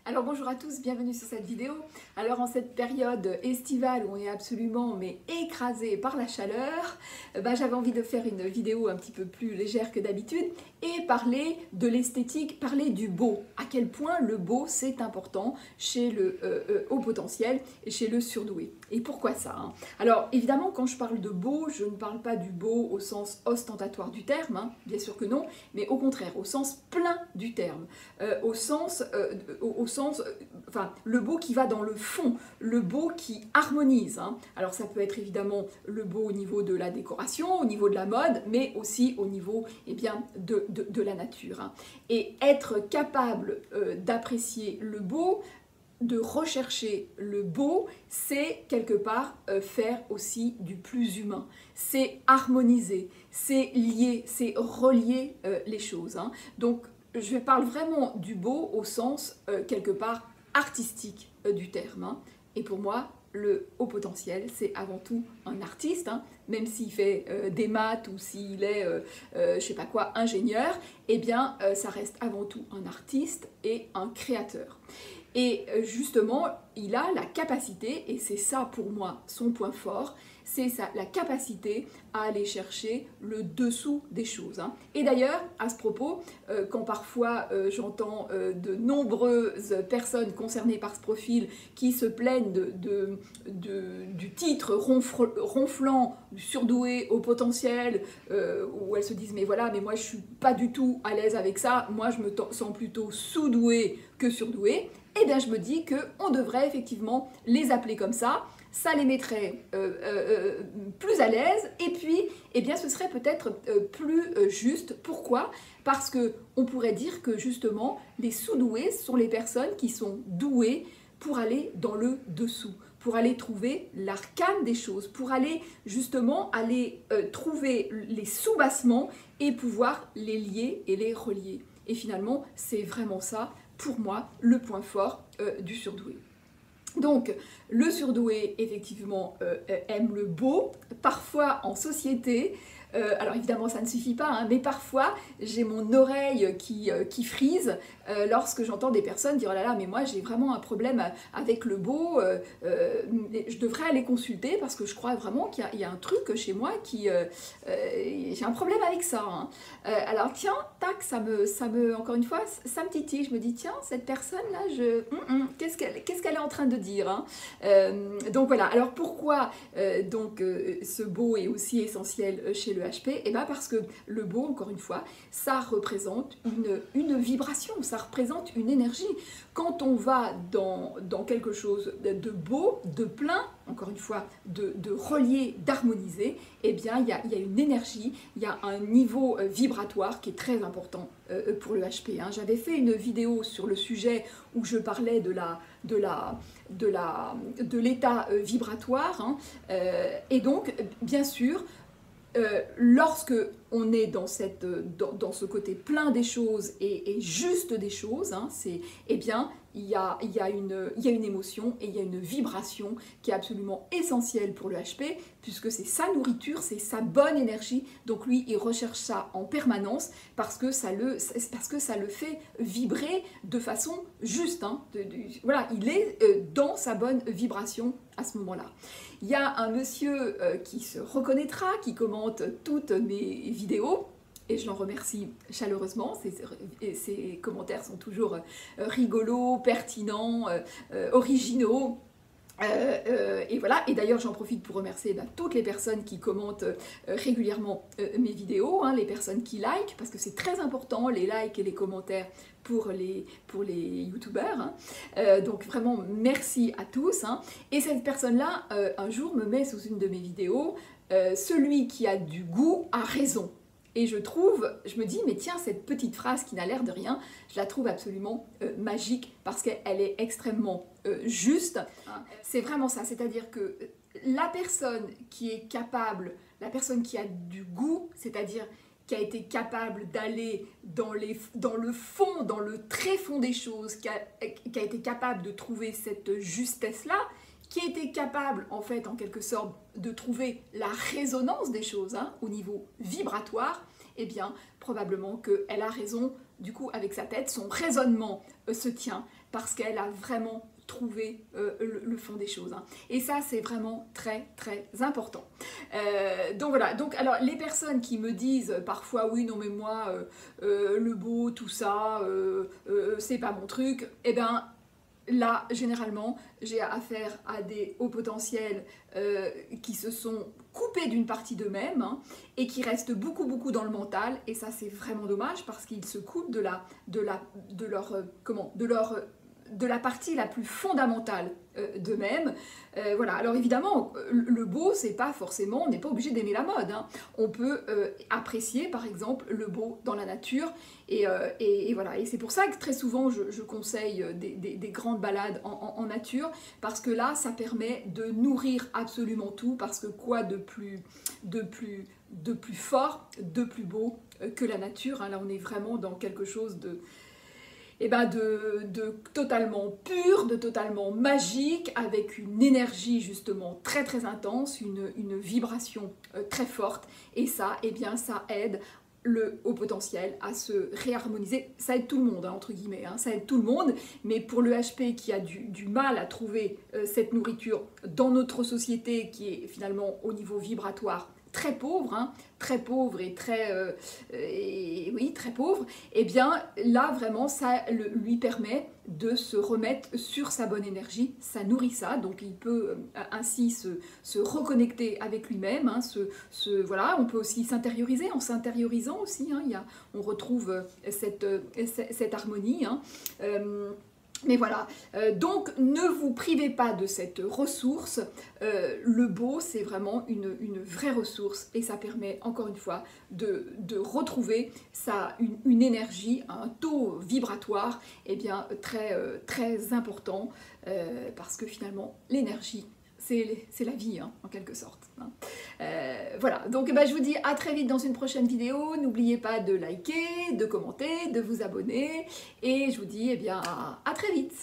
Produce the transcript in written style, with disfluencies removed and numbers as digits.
Alors bonjour à tous, bienvenue sur cette vidéo. Alors en cette période estivale où on est absolument écrasé par la chaleur, j'avais envie de faire une vidéo un petit peu plus légère que d'habitude et parler de l'esthétique, parler du beau. À quel point le beau c'est important chez le haut potentiel et chez le surdoué. Et pourquoi ça Alors évidemment quand je parle de beau, je ne parle pas du beau au sens ostentatoire du terme, bien sûr que non, mais au contraire au sens plein du terme, enfin, le beau qui va dans le fond, le beau qui harmonise. Alors ça peut être évidemment le beau au niveau de la décoration, au niveau de la mode, mais aussi au niveau de la nature. Et être capable d'apprécier le beau, de rechercher le beau, c'est quelque part faire aussi du plus humain. C'est harmoniser, c'est lier, c'est relier les choses. Donc je parle vraiment du beau au sens quelque part artistique du terme. Et pour moi, le haut potentiel, c'est avant tout un artiste, même s'il fait des maths ou s'il est, je sais pas quoi, ingénieur, eh bien, ça reste avant tout un artiste et un créateur. Et justement, il a la capacité, et c'est ça pour moi son point fort, c'est la capacité à aller chercher le dessous des choses. Et d'ailleurs, à ce propos, quand parfois j'entends de nombreuses personnes concernées par ce profil qui se plaignent du titre ronflant, du surdoué au potentiel, où elles se disent mais voilà, mais moi je suis pas du tout à l'aise avec ça, moi je me sens plutôt sous-doué que surdoué, et bien je me dis qu'on devrait effectivement les appeler comme ça les mettrait plus à l'aise, et puis eh bien, ce serait peut-être plus juste. Pourquoi ? Parce qu'on pourrait dire que justement les sous-doués sont les personnes qui sont douées pour aller dans le dessous, pour aller trouver l'arcane des choses, pour aller justement trouver les sous-bassements et pouvoir les lier et les relier. Et finalement, c'est vraiment ça, pour moi, le point fort du surdoué. Donc, le surdoué, effectivement, aime le beau, parfois en société. Alors évidemment, ça ne suffit pas, mais parfois, j'ai mon oreille qui frise lorsque j'entends des personnes dire « Oh là là, mais moi, j'ai vraiment un problème avec le beau, je devrais aller consulter parce que je crois vraiment qu'il y a un truc chez moi j'ai un problème avec ça. » Alors tiens, tac, encore une fois, ça me titille. Je me dis « Tiens, cette personne-là, qu'est-ce qu'elle est en train de dire Donc voilà, alors pourquoi ce beau est aussi essentiel chez le HP, et bien parce que le beau, encore une fois, ça représente une vibration, ça représente une énergie. Quand on va dans quelque chose de beau, de plein, encore une fois, de relié, d'harmonisé, eh bien il y a une énergie, il y a un niveau vibratoire qui est très important pour le HP. J'avais fait une vidéo sur le sujet où je parlais de l'état vibratoire, et donc bien sûr lorsque on est dans ce côté plein des choses et juste des choses, eh bien il y a une émotion et il y a une vibration qui est absolument essentielle pour le HP, puisque c'est sa nourriture, c'est sa bonne énergie. Donc lui, il recherche ça en permanence parce que ça le fait vibrer de façon juste. Voilà, il est dans sa bonne vibration à ce moment-là. Il y a un monsieur qui se reconnaîtra, qui commente toutes mes vidéos, et je l'en remercie chaleureusement. Ses commentaires sont toujours rigolos, pertinents, originaux. Et voilà, et d'ailleurs j'en profite pour remercier toutes les personnes qui commentent régulièrement mes vidéos, les personnes qui like, parce que c'est très important les likes et les commentaires pour les youtubeurs. Donc vraiment merci à tous. Et cette personne-là, un jour me met sous une de mes vidéos, celui qui a du goût a raison. Et je me dis, mais tiens, cette petite phrase qui n'a l'air de rien, je la trouve absolument magique parce qu'elle est extrêmement juste. C'est vraiment ça, c'est-à-dire que la personne qui est capable, la personne qui a du goût, c'est-à-dire qui a été capable d'aller dans le fond, dans le très fond des choses, qui a été capable de trouver cette justesse-là, qui était capable, en fait, en quelque sorte, de trouver la résonance des choses au niveau vibratoire, eh bien, probablement qu'elle a raison, du coup, avec sa tête, son raisonnement se tient, parce qu'elle a vraiment trouvé le fond des choses. Hein. Et ça, c'est vraiment très, très important. Donc voilà, donc alors les personnes qui me disent parfois, oui, non mais moi, le beau, tout ça, c'est pas mon truc, eh bien, là, généralement, j'ai affaire à des hauts potentiels qui se sont coupés d'une partie d'eux-mêmes hein, et qui restent beaucoup, beaucoup dans le mental. Et ça, c'est vraiment dommage parce qu'ils se coupent de la partie la plus fondamentale d'eux-mêmes. Voilà. Alors évidemment, le beau, c'est pas forcément, on n'est pas obligé d'aimer la mode. Hein. On peut apprécier, par exemple, le beau dans la nature. Et voilà. Et c'est pour ça que très souvent, je conseille des grandes balades en nature, parce que là, ça permet de nourrir absolument tout, parce que quoi de plus fort, de plus beau que la nature. Hein. Là, on est vraiment dans quelque chose de totalement pur, de totalement magique, avec une énergie justement très très intense, une vibration très forte. Et ça, eh bien, ça aide le haut potentiel à se réharmoniser. Ça aide tout le monde, hein, entre guillemets, hein, ça aide tout le monde, mais pour le HP qui a du mal à trouver cette nourriture dans notre société, qui est finalement au niveau vibratoire très pauvre, hein, très pauvre et oui, très pauvre, et eh bien là vraiment ça lui permet de se remettre sur sa bonne énergie, ça nourrit ça, donc il peut ainsi se reconnecter avec lui-même, hein, voilà, on peut aussi s'intérioriser, en s'intériorisant aussi, hein, on retrouve cette harmonie, hein, mais voilà, donc ne vous privez pas de cette ressource. Le beau, c'est vraiment une vraie ressource et ça permet encore une fois de retrouver une énergie, un taux vibratoire eh bien, très important parce que finalement l'énergie, c'est la vie, hein, en quelque sorte. Hein. Voilà, donc je vous dis à très vite dans une prochaine vidéo. N'oubliez pas de liker, de commenter, de vous abonner. Et je vous dis eh bien, à très vite.